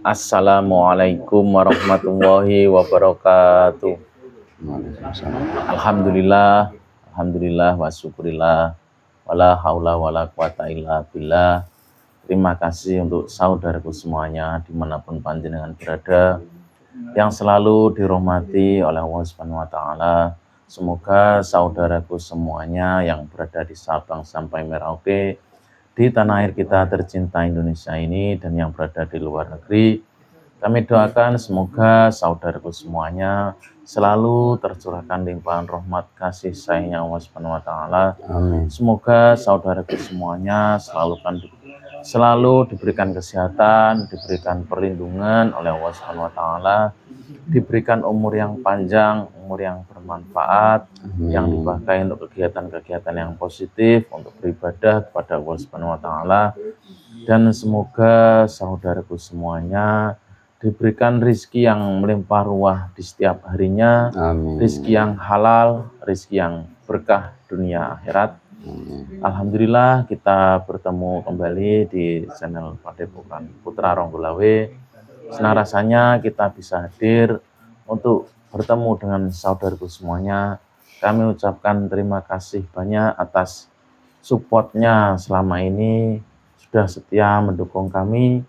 Assalamualaikum warahmatullahi wabarakatuh. Alhamdulillah, alhamdulillah wa syukurillah, wala haula wala quwata illa billah. Terima kasih untuk saudaraku semuanya dimanapun panjenengan berada, yang selalu dirahmati oleh Allah Subhanahu wa Ta'ala. Semoga saudaraku semuanya yang berada di Sabang sampai Merauke, di tanah air kita tercinta Indonesia ini, dan yang berada di luar negeri, kami doakan semoga saudaraku semuanya selalu tercurahkan limpahan rahmat kasih sayangnya Allah Subhanahu wa Ta'ala. Amin. Semoga saudaraku semuanya selalu diberikan kesehatan, diberikan perlindungan oleh Allah Subhanahu wa Ta'ala, diberikan umur yang panjang, umur yang bermanfaat, yang dipakai untuk kegiatan-kegiatan yang positif, untuk beribadah kepada Allah Subhanahu wa Ta'ala. Dan semoga saudaraku semuanya diberikan rizki yang melimpah ruah di setiap harinya. Amin. Rizki yang halal, rizki yang berkah dunia akhirat. Alhamdulillah kita bertemu kembali di channel Padepokan Putra Ronggolawe. Senang rasanya kita bisa hadir untuk bertemu dengan saudaraku semuanya. Kami ucapkan terima kasih banyak atas supportnya selama ini, sudah setia mendukung kami.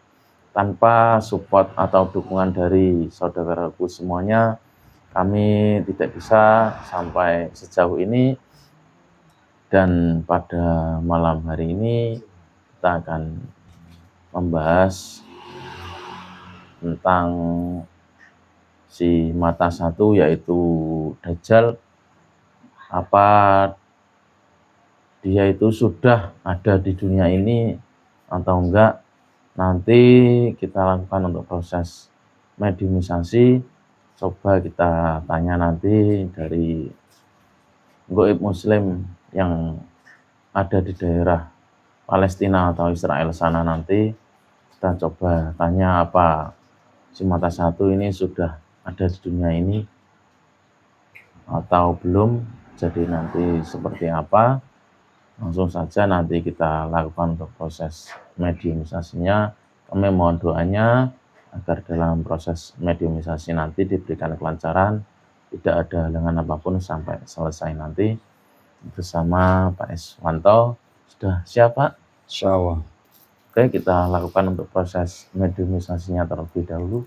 Tanpa support atau dukungan dari saudaraku semuanya, kami tidak bisa sampai sejauh ini. Dan pada malam hari ini kita akan membahas tentang si mata satu, yaitu Dajjal. Apa dia itu sudah ada di dunia ini atau enggak? Nanti kita lakukan untuk proses mediumisasi. Coba kita tanya nanti dari gaib muslim yang ada di daerah Palestina atau Israel sana. Nanti kita coba tanya apa si mata satu ini sudah ada di dunia ini atau belum. Jadi nanti seperti apa, langsung saja nanti kita lakukan untuk proses mediumisasinya. Kami mohon doanya agar dalam proses mediumisasi nanti diberikan kelancaran, tidak ada halangan apapun sampai selesai nanti. Bersama Pak Eswanto, sudah siap Pak? Insyaallah. Oke, kita lakukan untuk proses mediumisasinya terlebih dahulu.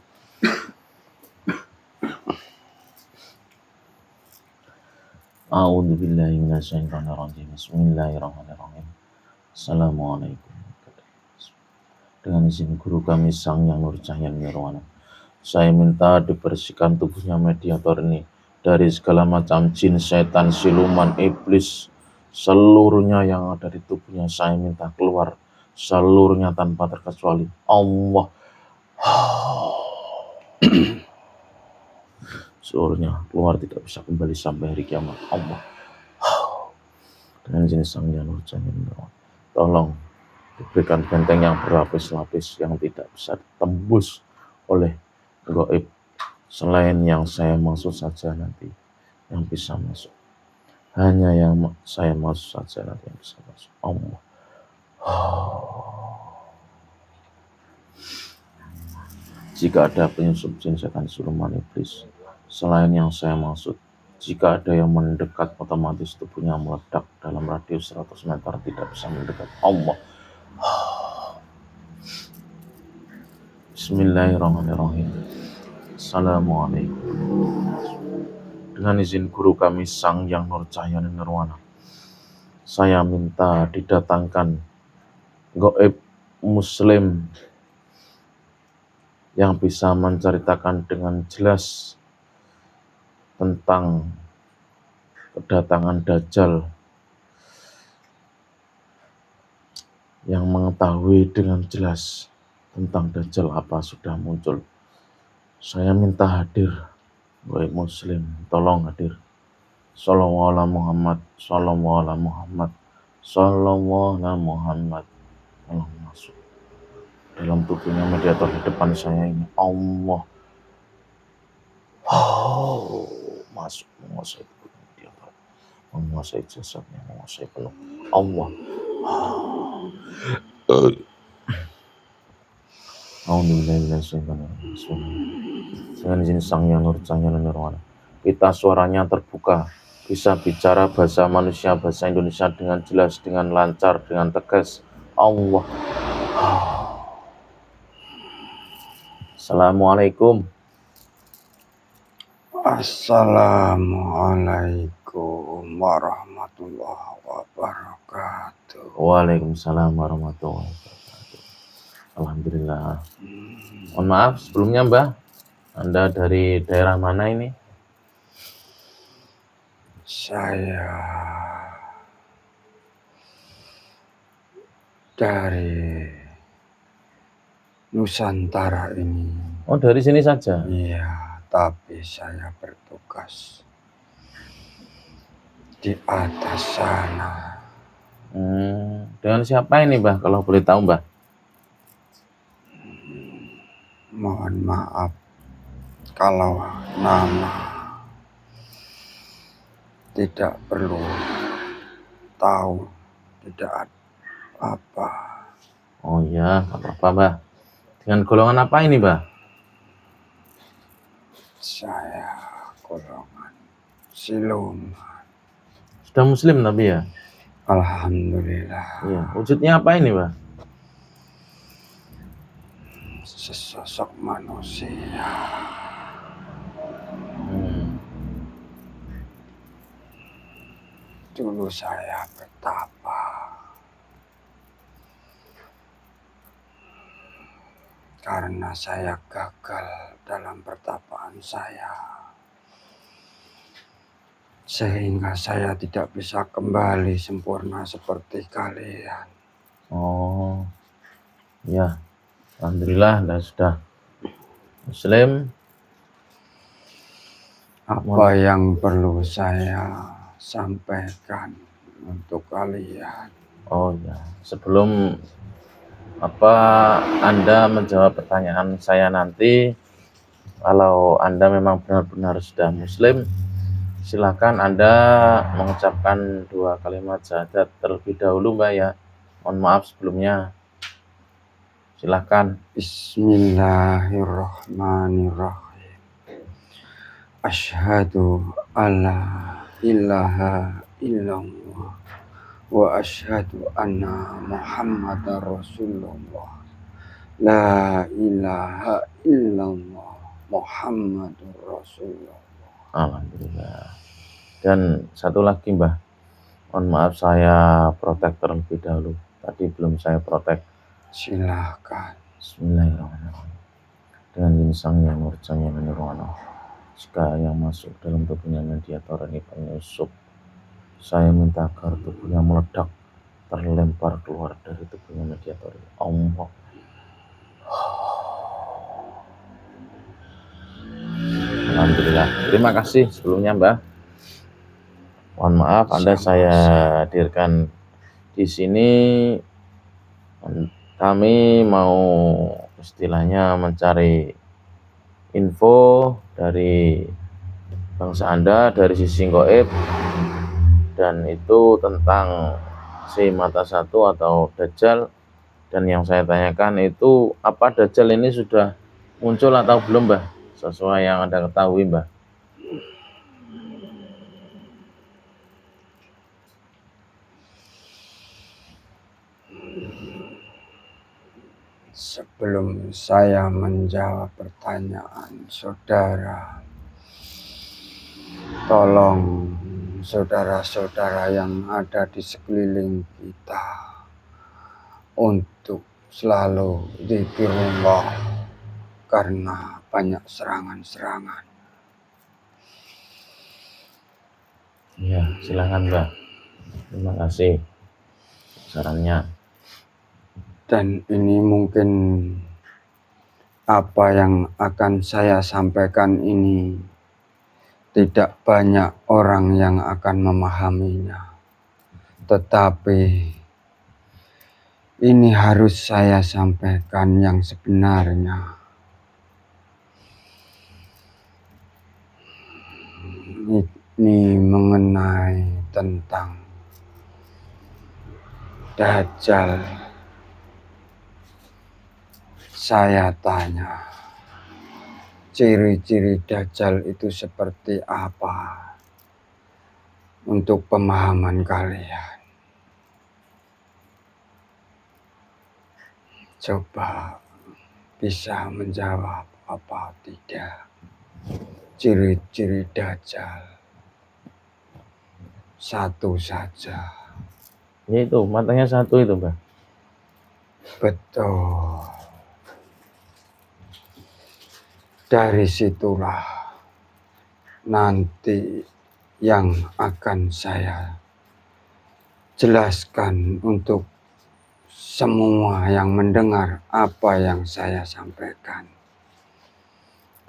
A'udzubillahi minasyaitonirrajim. Bismillahirrahmanirrahim. Assalamualaikum. Dengan izin guru kami Sang Yang Nur Cahya Nirwana, saya minta dibersihkan tubuhnya mediator ini dari segala macam jin, setan, siluman, iblis, seluruhnya yang ada di tubuhnya. Saya minta keluar seluruhnya tanpa terkecuali. Allah. Seluruhnya keluar, tidak bisa kembali sampai hari kiamat. Allah. Dengan jenis Sang Yang Nur Cahya Nirwana, tolong diberikan benteng yang berlapis-lapis yang tidak bisa ditembus oleh gaib. Selain yang saya maksud saja nanti yang bisa masuk. Hanya yang saya maksud saja nanti yang bisa masuk. Allah. Jika ada penyusup jin, setan, siluman, iblis, selain yang saya maksud, jika ada yang mendekat, otomatis tubuhnya meledak dalam radius 100 meter, tidak bisa mendekat. Allah. Bismillahirrahmanirrahim. Assalamualaikum. Dengan izin guru kami Sang Yang Nur Cahya Nirwana, saya minta didatangkan gaib muslim yang bisa menceritakan dengan jelas tentang kedatangan Dajjal, yang mengetahui dengan jelas tentang Dajjal apa sudah muncul. Saya minta hadir gaib muslim, tolong hadir. Shallallahu ala Muhammad, shallallahu ala Muhammad, shallallahu ala Muhammad. Tolong masuk dalam tubuhnya mediator di depan saya ini. Allah. Masuk, menguasai tubuhnya mediator, menguasai jasadnya, menguasai penuh. Allah. Dengan izin Sang Yang Nurjanya dan Nirwana, kita suaranya terbuka, bisa bicara bahasa manusia, bahasa Indonesia dengan jelas, dengan lancar, dengan tegas. Allah. Assalamualaikum. Assalamualaikum warahmatullahi wabarakatuh. Waalaikumsalam warahmatullahi wabarakatuh. Alhamdulillah. Mohon maaf sebelumnya Mbah, Anda dari daerah mana ini? Saya dari Nusantara ini. Oh, dari sini saja? Iya, tapi saya bertugas di atas sana. Dengan siapa ini Mbah, kalau boleh tahu Mbah? Mohon maaf kalau nama tidak perlu tahu, tidak apa. Oh iya, nggak apa-apa Mbah. Dengan golongan apa ini Mbah? Saya golongan siluman. Sudah muslim tapi ya? Alhamdulillah. Iya. Wujudnya apa ini Mbah? Sesosok manusia. Dulu saya betapa karena saya gagal dalam pertapaan saya, sehingga saya tidak bisa kembali sempurna seperti kalian. Oh, ya. Alhamdulillah Anda sudah muslim. Apa yang perlu saya sampaikan untuk kalian? Oh ya, sebelum Anda menjawab pertanyaan saya nanti, kalau Anda memang benar-benar sudah muslim, silakan Anda mengucapkan 2 kalimat syahadat terlebih dahulu Mbak ya. Mohon maaf sebelumnya. Silakan. Bismillahirrahmanirrahim. Asyhadu alla ilaha illallah wa asyhadu anna Muhammadar Rasulullah. La ilaha illallah Muhammadur Rasulullah. Alhamdulillah. Dan satu lagi Mbah, mohon maaf saya protek terlebih dahulu. Tadi belum saya protek. Silakan. Bismillahirrahmanirrahim. Dengan izin Sang Yang Nurjanya dan Nirwana, jika yang masuk dalam tubuhnya mediator ini penyusup, saya minta agar tubuhnya meledak, terlempar keluar dari tubuhnya mediator ini. Allah. Alhamdulillah. Terima kasih sebelumnya Mbah. Mohon maaf Anda saya hadirkan di sini. Kami mau istilahnya mencari info dari bangsa Anda dari sisi gaib, dan itu tentang si mata satu atau Dajjal. Dan yang saya tanyakan itu, apa Dajjal ini sudah muncul atau belum Mbah? Sesuai yang Anda ketahui Mbah. Sebelum saya menjawab pertanyaan saudara, tolong saudara-saudara yang ada di sekeliling kita untuk selalu dzikirullah karena banyak serangan-serangan. Ya, silakan Mbah. Terima kasih sarannya. Dan ini mungkin apa yang akan saya sampaikan ini tidak banyak orang yang akan memahaminya. Tetapi ini harus saya sampaikan yang sebenarnya. Ini mengenai tentang Dajjal. saya tanya, ciri-ciri Dajjal itu seperti apa untuk pemahaman kalian? Coba bisa menjawab apa tidak? Ciri-ciri Dajjal satu saja. Ya itu, matanya satu itu, Mbah. Betul. Dari situlah nanti yang akan saya jelaskan untuk semua yang mendengar apa yang saya sampaikan.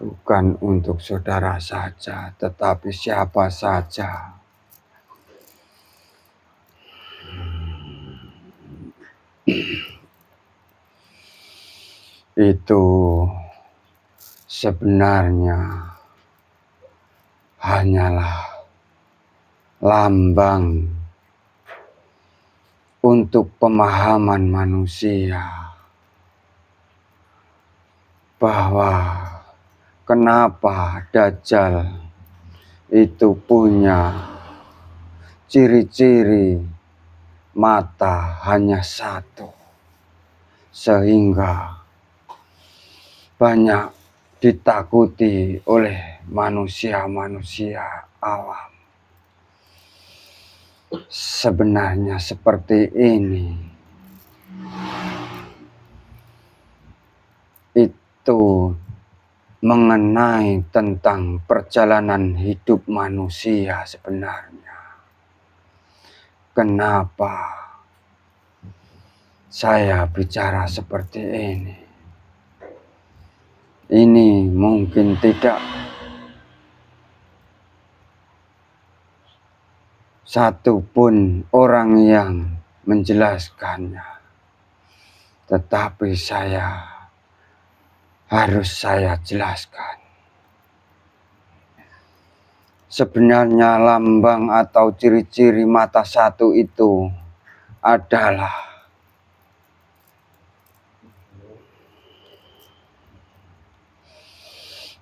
Bukan untuk saudara saja, tetapi siapa saja. Itu sebenarnya hanyalah lambang untuk pemahaman manusia bahwa kenapa Dajjal itu punya ciri-ciri mata hanya satu, sehingga banyak ditakuti oleh manusia-manusia awam. Sebenarnya seperti ini. Itu mengenai tentang perjalanan hidup manusia sebenarnya. Kenapa saya bicara seperti ini? Ini mungkin tidak satupun orang yang menjelaskannya, tetapi harus saya jelaskan. Sebenarnya lambang atau ciri-ciri mata satu itu adalah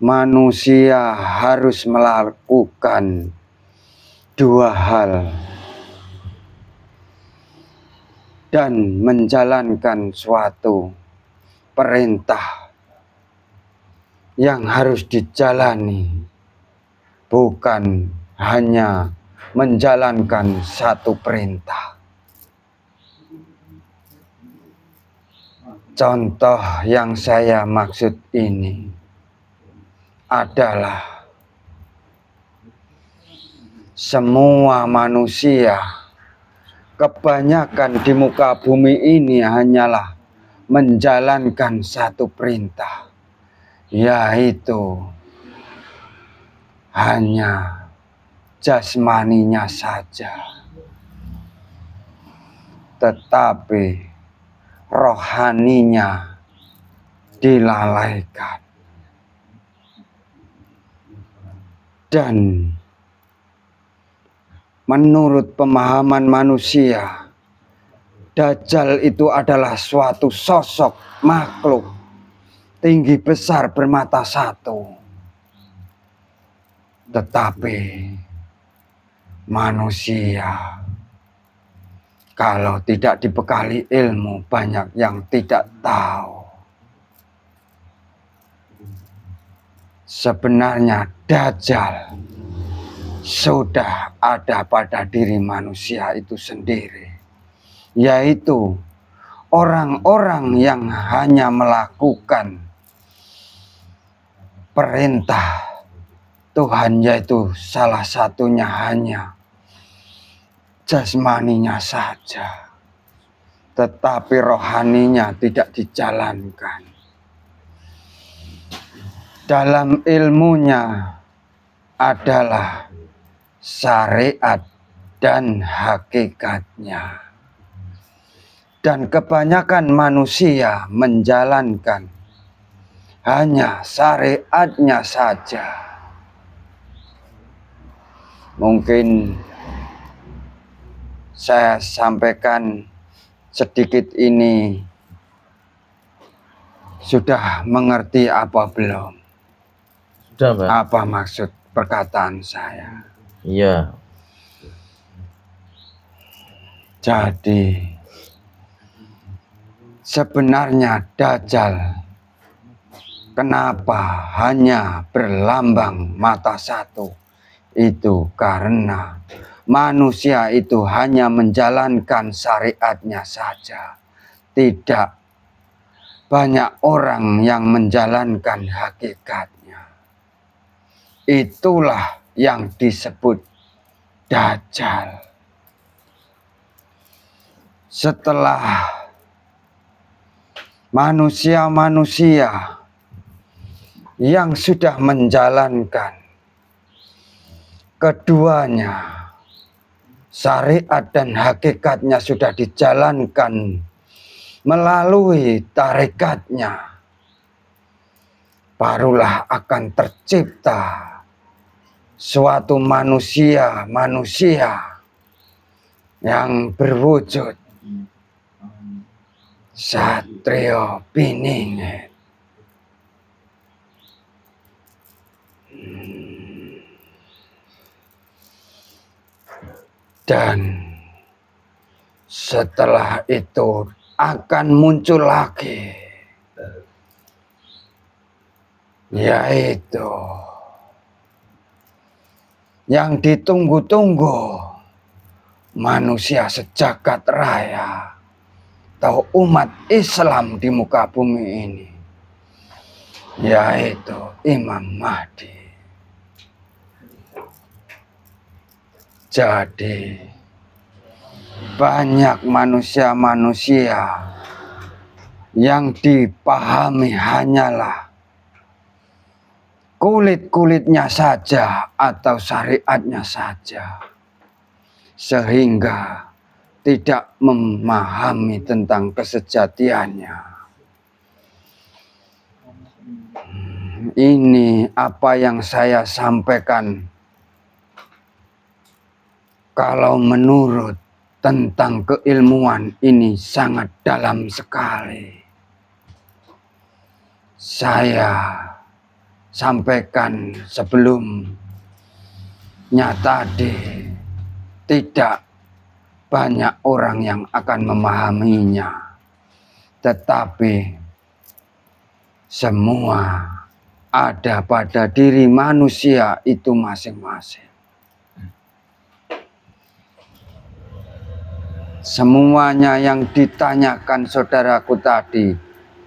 manusia harus melakukan dua hal dan menjalankan suatu perintah yang harus dijalani, bukan hanya menjalankan satu perintah. Contoh yang saya maksud ini adalah semua manusia, kebanyakan di muka bumi ini hanyalah menjalankan satu perintah, yaitu hanya jasmaninya saja, tetapi rohaninya dilalaikan. Dan menurut pemahaman manusia, Dajjal itu adalah suatu sosok makhluk tinggi besar bermata satu. Tetapi manusia kalau tidak dibekali ilmu, banyak yang tidak tahu. Sebenarnya Dajjal sudah ada pada diri manusia itu sendiri, yaitu orang-orang yang hanya melakukan perintah Tuhan, yaitu salah satunya hanya jasmaninya saja, tetapi rohaninya tidak dijalankan. Dalam ilmunya adalah syariat dan hakikatnya. Dan kebanyakan manusia menjalankan hanya syariatnya saja. Mungkin saya sampaikan sedikit ini Sudah mengerti apa belum? Sudah, Mbah. Apa maksud perkataan saya? Iya. Jadi sebenarnya Dajjal kenapa hanya berlambang mata satu? Itu karena manusia itu hanya menjalankan syariatnya saja. Tidak banyak orang yang menjalankan hakikatnya. Itulah yang disebut Dajjal. Setelah manusia-manusia yang sudah menjalankan keduanya, syariat dan hakikatnya sudah dijalankan melalui tarikatnya, barulah akan tercipta suatu manusia yang berwujud Satrio Piningit. Dan setelah itu akan muncul lagi, yaitu yang ditunggu-tunggu manusia sejagat raya atau umat Islam di muka bumi ini, yaitu Imam Mahdi. Jadi banyak manusia-manusia yang dipahami hanyalah kulit-kulitnya saja atau syariatnya saja, sehingga tidak memahami tentang kesejatiannya. Ini apa yang saya sampaikan kalau menurut tentang keilmuan ini sangat dalam sekali. Saya sampaikan sebelumnya tadi, tidak banyak orang yang akan memahaminya, tetapi semua ada pada diri manusia itu masing-masing. Semuanya yang ditanyakan saudaraku tadi,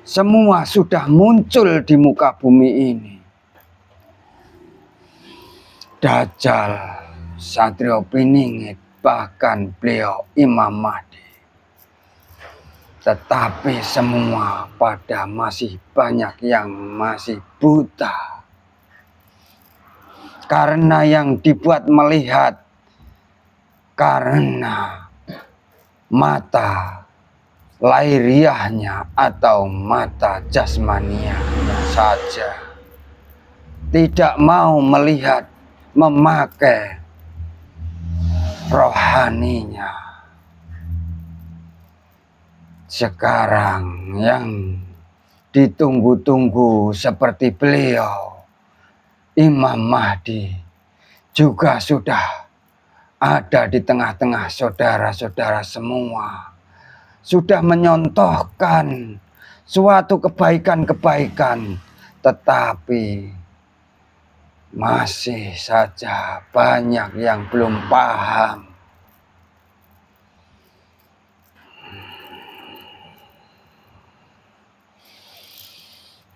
semua sudah muncul di muka bumi ini. Dajjal, Satrio Piningit, bahkan beliau Imam Mahdi. Tetapi semua pada masih banyak yang masih buta. Karena yang dibuat melihat karena mata lahiriahnya atau mata jasmaniahnya saja. Tidak mau melihat, memakai rohaninya. Sekarang yang ditunggu-tunggu seperti beliau, Imam Mahdi, juga sudah ada di tengah-tengah saudara-saudara semua. Sudah menyontohkan suatu kebaikan-kebaikan, tetapi masih saja banyak yang belum paham.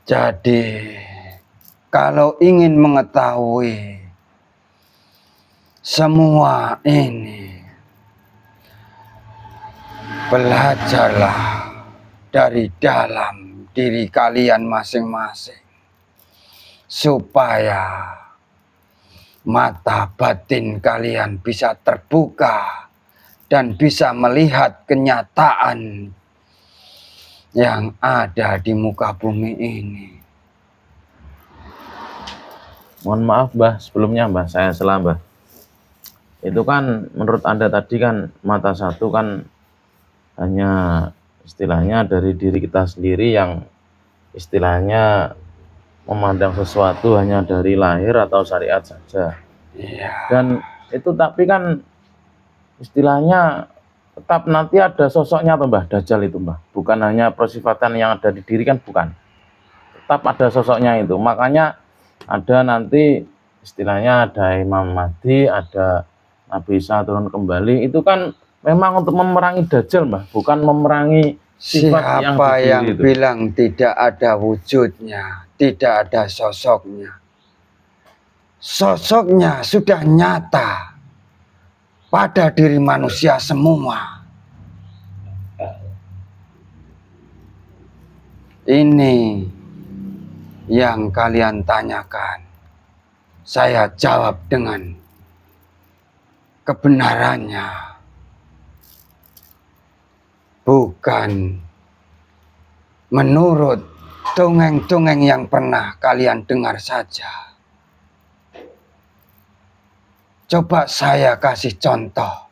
Jadi, kalau ingin mengetahui semua ini, belajarlah dari dalam diri kalian masing-masing, supaya mata batin kalian bisa terbuka dan bisa melihat kenyataan yang ada di muka bumi ini. Mohon maaf Mbah, sebelumnya Mbah, saya salah Mbah. Itu kan menurut Anda tadi kan mata satu kan hanya istilahnya dari diri kita sendiri yang istilahnya memandang sesuatu hanya dari lahir atau syariat saja. Iya. Dan itu tapi kan istilahnya tetap nanti ada sosoknya tuh Mbah, Dajjal itu Mbah. Bukan hanya persifatan yang ada di diri kan, bukan. Tetap ada sosoknya itu. Makanya ada nanti istilahnya ada Imam Mahdi, ada Nabi Isa turun kembali. Itu kan memang untuk memerangi Dajjal Mbah, bukan memerangi sifat yang Siapa di diri yang itu. bilang tidak ada wujudnya, tidak ada sosoknya? Sosoknya sudah nyata pada diri manusia semua. Ini yang kalian tanyakan, saya jawab dengan kebenarannya, bukan menurut dongeng-dongeng yang pernah kalian dengar saja. Coba saya kasih contoh.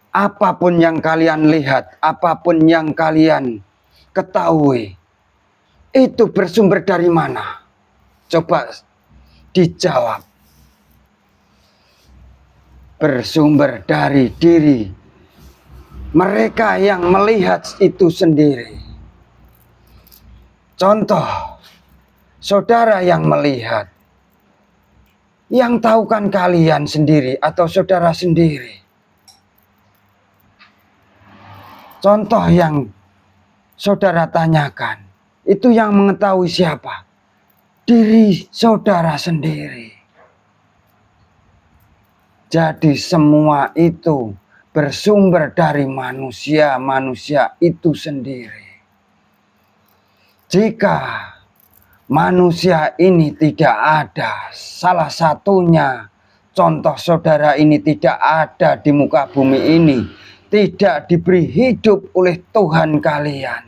Apapun yang kalian lihat, apapun yang kalian ketahui, itu bersumber dari mana? Coba dijawab. Bersumber dari diri mereka yang melihat itu sendiri. Contoh, saudara yang melihat, yang tahu kan kalian sendiri atau saudara sendiri. Contoh yang saudara tanyakan, itu yang mengetahui siapa? Diri saudara sendiri. Jadi semua itu bersumber dari manusia itu sendiri. Jika manusia ini tidak ada, salah satunya contoh saudara ini tidak ada di muka bumi ini, tidak diberi hidup oleh Tuhan kalian,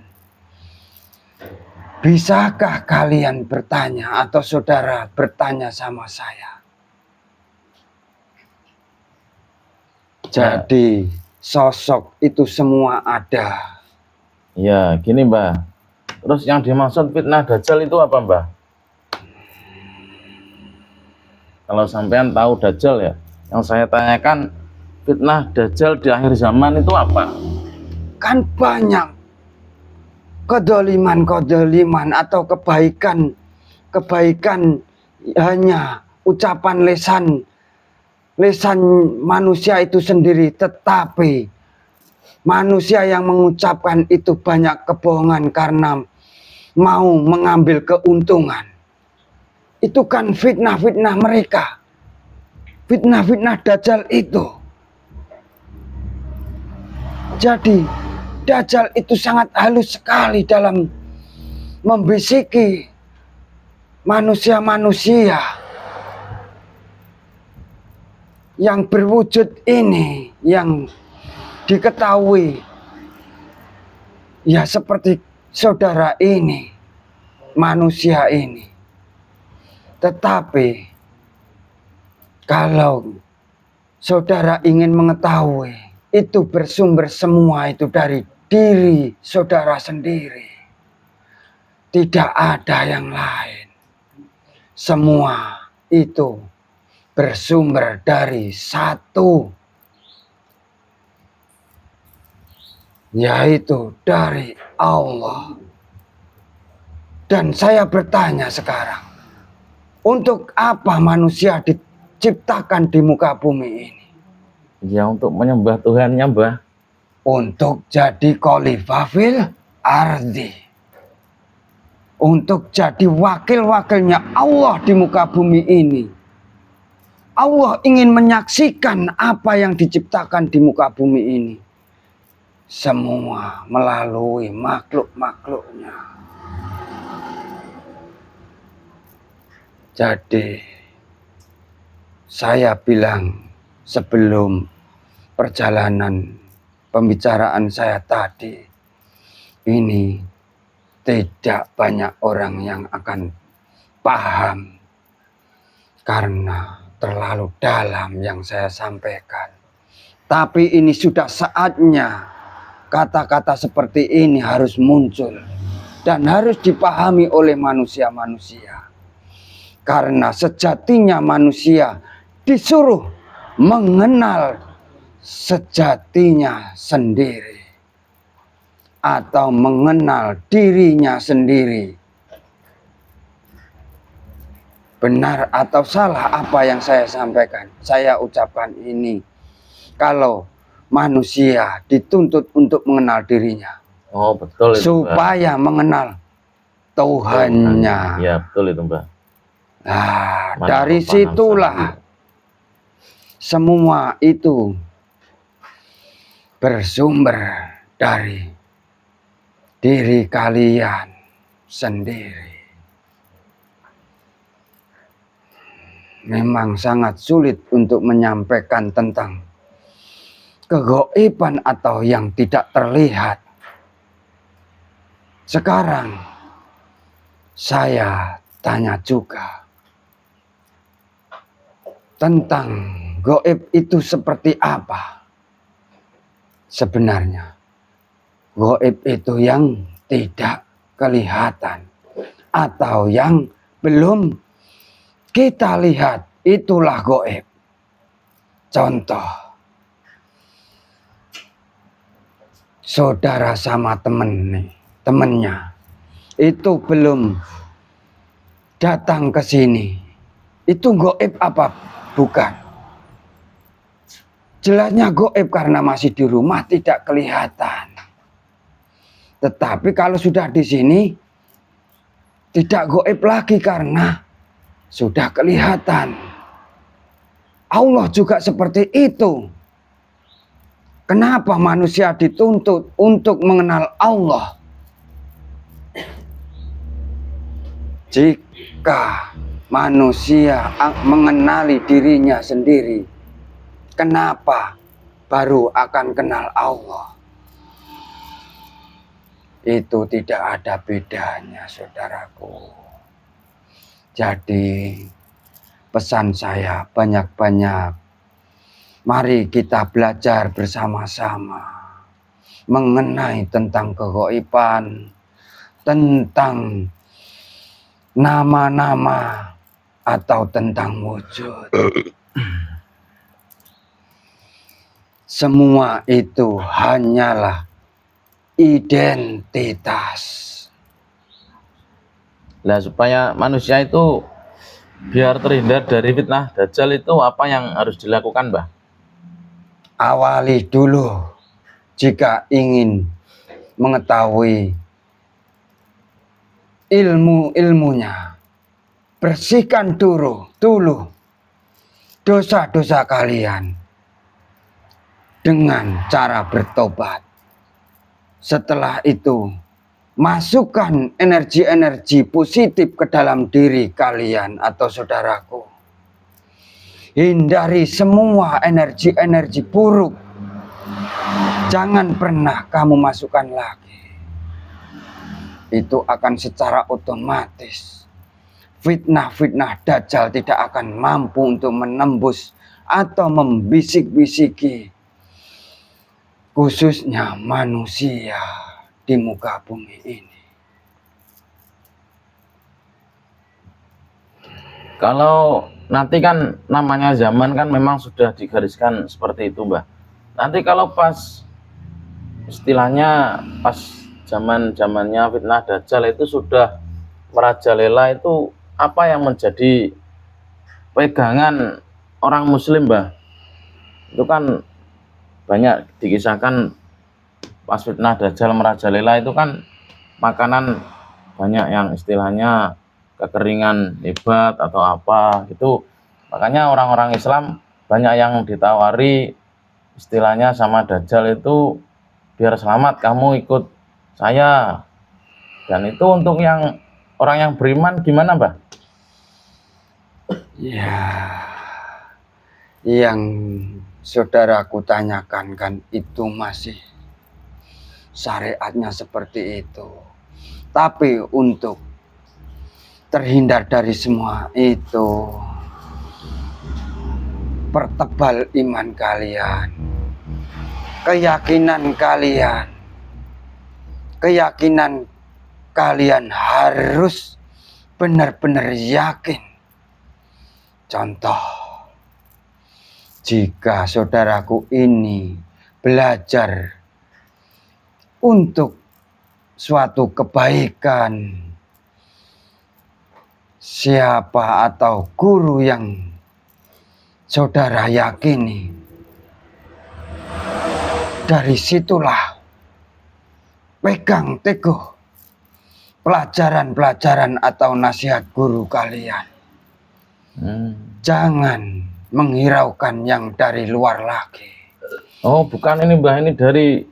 bisakah kalian bertanya atau saudara bertanya sama saya? Jadi sosok itu semua ada. Ya, gini Mbah. Terus yang dimaksud fitnah Dajjal itu apa Mbah? Kalau sampean tahu Dajjal ya, yang saya tanyakan fitnah Dajjal di akhir zaman itu apa? Kan banyak kedoliman atau kebaikan hanya ucapan lisan manusia itu sendiri, tetapi manusia yang mengucapkan itu banyak kebohongan karena mau mengambil keuntungan. Itu kan fitnah-fitnah mereka, fitnah-fitnah Dajjal itu. Jadi Dajjal itu sangat halus sekali dalam membisiki manusia-manusia yang berwujud ini, yang diketahui ya seperti saudara ini, manusia ini. Tetapi kalau saudara ingin mengetahui, itu bersumber semua itu dari diri saudara sendiri. Tidak ada yang lain. Semua itu bersumber dari satu, yaitu dari Allah. Dan saya bertanya sekarang, untuk apa manusia diciptakan di muka bumi ini? Ya untuk menyembah Tuhannya Mbah. Untuk jadi khalifah fil ardi, untuk jadi wakil-wakilnya Allah di muka bumi ini. Allah ingin menyaksikan apa yang diciptakan di muka bumi ini, semua melalui makhluk-makhluknya. Jadi saya bilang sebelum perjalanan pembicaraan saya tadi, ini tidak banyak orang yang akan paham karena terlalu dalam yang saya sampaikan. Tapi ini sudah saatnya kata-kata seperti ini harus muncul. dan harus dipahami oleh manusia-manusia. Karena sejatinya manusia disuruh mengenal sejatinya sendiri atau mengenal dirinya sendiri. Benar atau salah apa yang saya sampaikan, saya ucapkan ini. Kalau manusia dituntut untuk mengenal dirinya, Oh betul itu, supaya Mbak. mengenal Tuhannya. Ya betul itu, Mbak. Nah, Mana dari paham situlah semua itu bersumber dari diri kalian sendiri. Memang sangat sulit untuk menyampaikan tentang kegaiban atau yang tidak terlihat. Sekarang saya tanya juga tentang gaib itu seperti apa. Sebenarnya gaib itu yang tidak kelihatan atau yang belum kita lihat, itulah gaib. Contoh, saudara sama temennya itu belum datang ke sini, itu gaib apa bukan? Jelasnya gaib karena masih di rumah tidak kelihatan. Tetapi kalau sudah di sini tidak gaib lagi karena sudah kelihatan. Allah juga seperti itu. Kenapa manusia dituntut untuk mengenal Allah? Jika manusia mengenali dirinya sendiri, kenapa baru akan kenal Allah? Itu tidak ada bedanya, saudaraku. Jadi pesan saya banyak-banyak. Mari kita belajar bersama-sama mengenai tentang kegaiban, tentang nama-nama atau tentang wujud. Semua itu hanyalah identitas. Nah, supaya manusia itu biar terhindar dari fitnah Dajjal itu apa yang harus dilakukan, Mbah? Awali dulu jika ingin mengetahui ilmunya. Bersihkan dulu dosa-dosa kalian dengan cara bertobat. Setelah itu masukkan energi-energi positif ke dalam diri kalian atau saudaraku. Hindari semua energi-energi buruk. Jangan pernah kamu masukkan lagi. Itu akan secara otomatis fitnah-fitnah Dajjal tidak akan mampu untuk menembus atau membisik-bisiki khususnya manusia di muka bumi ini. Kalau nanti kan namanya zaman kan memang sudah digariskan seperti itu, Mbah. Nanti kalau pas istilahnya pas zamannya fitnah Dajjal itu sudah merajalela, itu apa yang menjadi pegangan orang muslim, Mbah? Itu kan banyak dikisahkan pas fitnah Dajjal merajalela itu kan makanan banyak yang istilahnya kekeringan hebat atau apa gitu. Makanya orang-orang Islam banyak yang ditawari istilahnya sama Dajjal itu, biar selamat kamu ikut saya. Dan itu untuk yang orang yang beriman gimana, Mbah? Ya, yang saudaraku tanyakan kan itu masih syariatnya seperti itu. Tapi untuk terhindar dari semua itu, pertebal iman kalian, keyakinan kalian, keyakinan kalian harus benar-benar yakin. Contoh, jika saudaraku ini belajar untuk suatu kebaikan, siapa atau guru yang saudara yakini, dari situlah pegang teguh pelajaran-pelajaran atau nasihat guru kalian. Jangan menghiraukan yang dari luar lagi. Oh, bukan ini Mbah, ini dari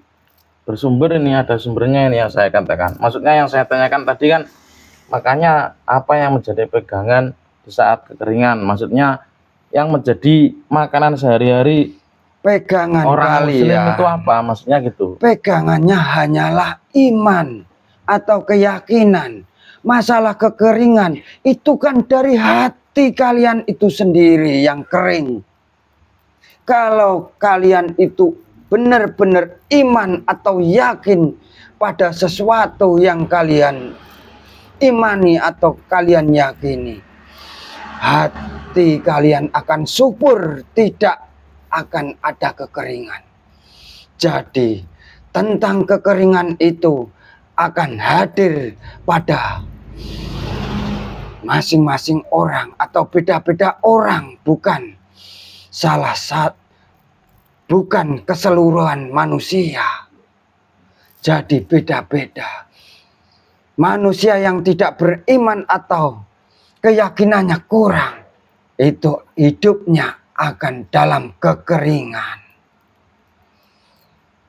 bersumber, ini ada sumbernya ini yang saya katakan. Maksudnya yang saya tanyakan tadi kan, makanya apa yang menjadi pegangan di saat kekeringan? Maksudnya yang menjadi makanan sehari-hari Pegangan orang Muslim kalian itu apa? Maksudnya gitu. pegangannya hanyalah iman atau keyakinan. Masalah kekeringan itu kan dari hati kalian itu sendiri yang kering. Kalau kalian itu benar-benar iman atau yakin pada sesuatu yang kalian imani atau kalian yakini, hati kalian akan subur, tidak akan ada kekeringan. Jadi tentang kekeringan itu akan hadir pada masing-masing orang atau beda-beda orang, bukan salah satu, bukan keseluruhan manusia. Jadi beda-beda. Manusia yang tidak beriman atau keyakinannya kurang, itu hidupnya akan dalam kekeringan.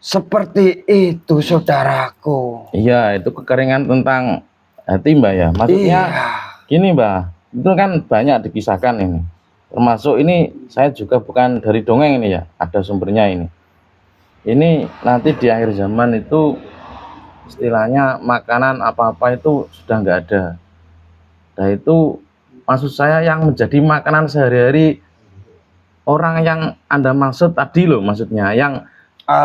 Seperti itu saudaraku. Iya, itu kekeringan tentang hati Mbah ya. Maksudnya gini Mbah, itu kan banyak dikisahkan ini. Termasuk ini saya juga bukan dari dongeng ini ya, ada sumbernya ini. Ini nanti di akhir zaman itu istilahnya makanan apa-apa itu sudah nggak ada. Nah itu maksud saya yang menjadi makanan sehari-hari orang yang Anda maksud tadi loh, maksudnya yang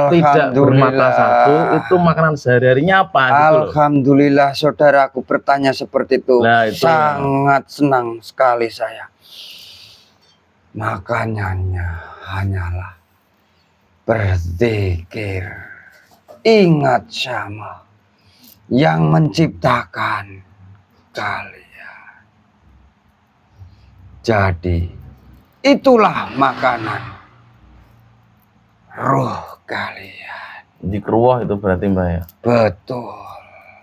tidak bermata satu itu makanan sehari-harinya apa gitu loh. Alhamdulillah saudaraku bertanya seperti itu. Nah, itu sangat senang sekali saya. Makanannya hanyalah berzikir, ingat sama yang menciptakan kalian. Jadi itulah makanan ruh kalian. Di keruah itu berarti Mbah ya. Betul.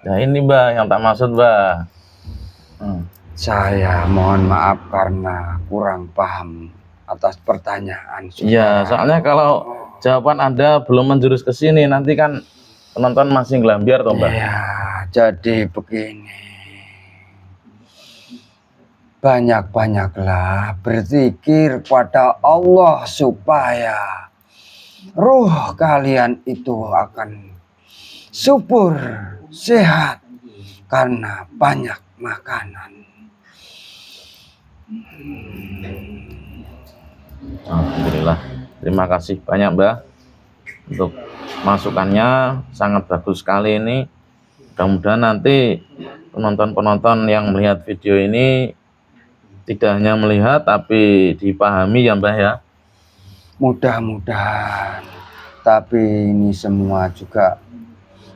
Nah ini Mbah yang tak maksud Mbah. Saya mohon maaf karena kurang paham atas pertanyaan. Iya, soalnya kalau jawaban Anda belum menjurus ke sini, nanti kan penonton masih ngelambiar toh Mbah. Ya, jadi begini. Banyak-banyaklah berzikir pada Allah supaya ruh kalian itu akan subur, sehat karena banyak makanan. Alhamdulillah, terima kasih banyak Mbah untuk masukannya, sangat bagus sekali ini. Mudah-mudahan nanti penonton-penonton yang melihat video ini tidak hanya melihat tapi dipahami ya Mbah ya. Mudah-mudahan. Tapi ini semua juga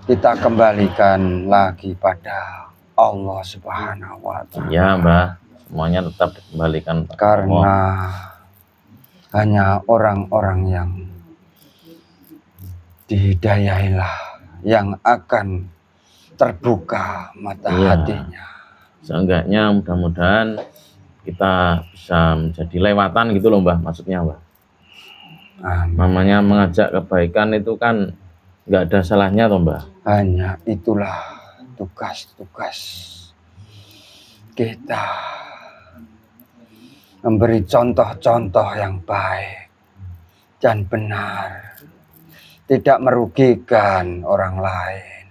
kita kembalikan lagi pada Allah Subhanahu wa Ta'ala. Ya Mbah, semuanya tetap dikembalikan karena Allah. Hanya orang-orang yang dihidayailah yang akan terbuka mata hatinya. Seenggaknya mudah-mudahan kita bisa menjadi lewatan gitu loh Mbah, maksudnya Mbah. Namanya mengajak kebaikan itu kan nggak ada salahnya toh Mbah. Hanya itulah tugas-tugas kita, memberi contoh-contoh yang baik dan benar, tidak merugikan orang lain.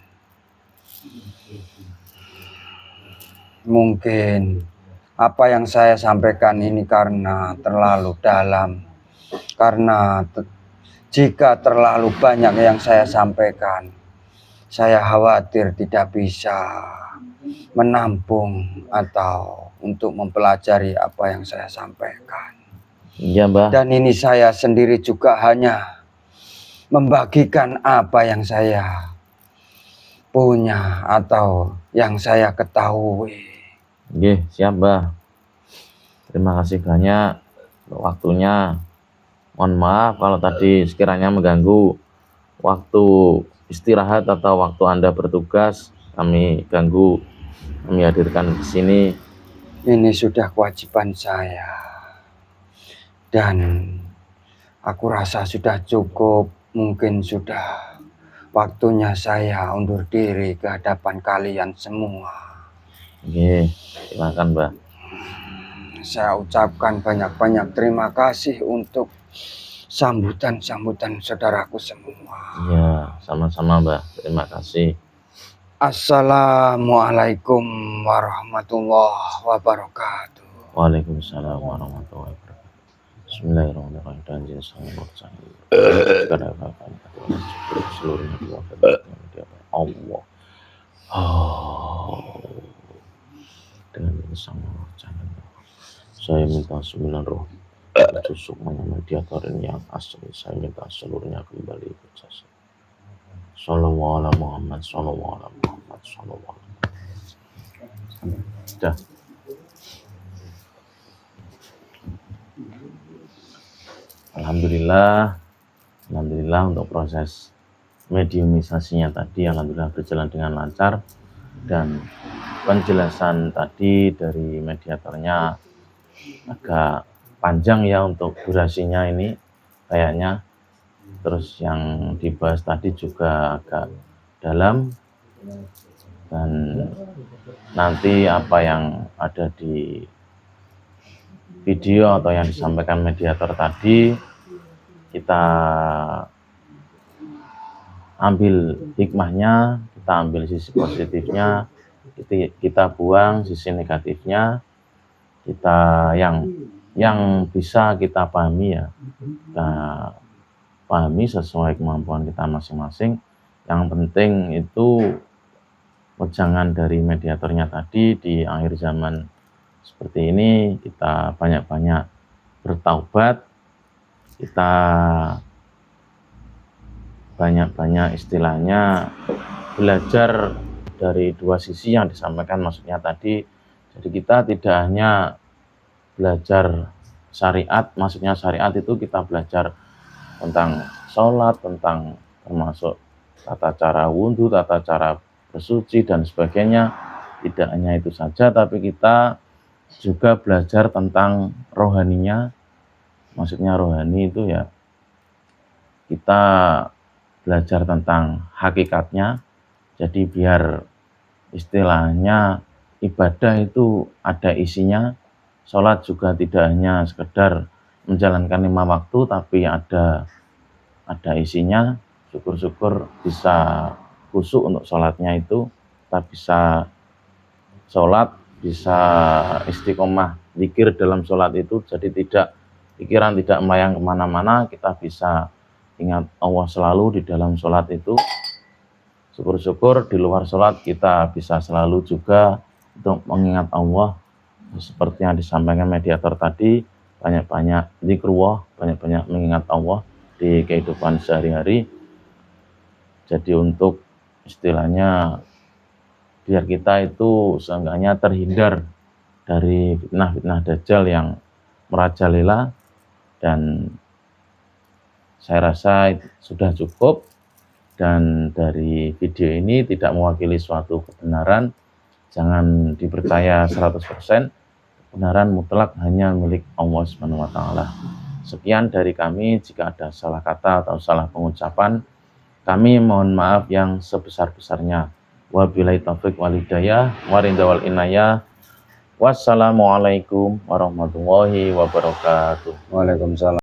Mungkin apa yang saya sampaikan ini karena terlalu dalam, karena jika terlalu banyak yang saya sampaikan, saya khawatir tidak bisa menampung atau untuk mempelajari apa yang saya sampaikan. Iya, Mbah. Dan ini saya sendiri juga hanya membagikan apa yang saya punya atau yang saya ketahui. Oke, siap, Mbah. Terima kasih banyak untuk waktunya. Mohon maaf kalau tadi sekiranya mengganggu waktu istirahat atau waktu Anda bertugas, kami ganggu, kami hadirkan di sini. Ini sudah kewajiban saya. Dan aku rasa sudah cukup, mungkin sudah waktunya saya undur diri ke hadapan kalian semua. Oke, silakan, Mbah. Saya ucapkan banyak-banyak terima kasih untuk sambutan-sambutan saudaraku semua. Iya, sama-sama, Mbah. Terima kasih. Assalamualaikum warahmatullahi wabarakatuh. Waalaikumsalam warahmatullahi wabarakatuh. Bismillahirrahmanirrahim. Dan jin sama ada apa-apa seluruhnya diwakilkan Allah. Dengan sama jangan. Saya minta 9 roh tusuk mediator ini yang asli. Saya minta seluruhnya kembali ke saya. Sallallahu alaihi Muhammad, sallallahu alaihi Muhammad, sallallahu alaihi Muhammad. Sudah. Alhamdulillah untuk proses mediumisasinya tadi alhamdulillah berjalan dengan lancar, dan penjelasan tadi dari mediatornya agak panjang ya untuk durasinya ini kayaknya. Terus yang dibahas tadi juga agak dalam, dan nanti apa yang ada di video atau yang disampaikan mediator tadi kita ambil hikmahnya, kita ambil sisi positifnya, kita buang sisi negatifnya, kita yang bisa kita pahami ya, kita pahami sesuai kemampuan kita masing-masing. Yang penting itu wejangan dari mediatornya tadi, di akhir zaman seperti ini kita banyak-banyak bertaubat, kita banyak-banyak istilahnya belajar dari dua sisi yang disampaikan maksudnya tadi. Jadi kita tidak hanya belajar syariat, maksudnya syariat itu kita belajar tentang sholat, tentang termasuk tata cara wudhu, tata cara bersuci dan sebagainya. Tidak hanya itu saja, tapi kita juga belajar tentang rohaninya. Maksudnya rohani itu ya kita belajar tentang hakikatnya. Jadi biar istilahnya ibadah itu ada isinya. Sholat juga tidak hanya sekedar menjalankan 5 waktu, tapi ada isinya. Syukur-syukur bisa khusyuk untuk sholatnya itu, kita bisa sholat, bisa istiqomah zikir dalam sholat itu, jadi pikiran tidak melayang kemana-mana, kita bisa ingat Allah selalu di dalam sholat itu. Syukur-syukur di luar sholat kita bisa selalu juga untuk mengingat Allah, seperti yang disampaikan mediator tadi, banyak-banyak zikrullah, banyak-banyak mengingat Allah di kehidupan sehari-hari. Jadi untuk istilahnya biar kita itu seenggaknya terhindar dari fitnah-fitnah dajjal yang merajalela. Dan saya rasa sudah cukup, dan dari video ini tidak mewakili suatu kebenaran, jangan dipercaya 100%. Kebenaran mutlak hanya milik Allah Subhanahu wa Ta'ala. Sekian dari kami, jika ada salah kata atau salah pengucapan, kami mohon maaf yang sebesar-besarnya. Wabillahi taufiq wal hidayah, waridha wal inayah. Wassalamualaikum warahmatullahi wabarakatuh. Waalaikumsalam.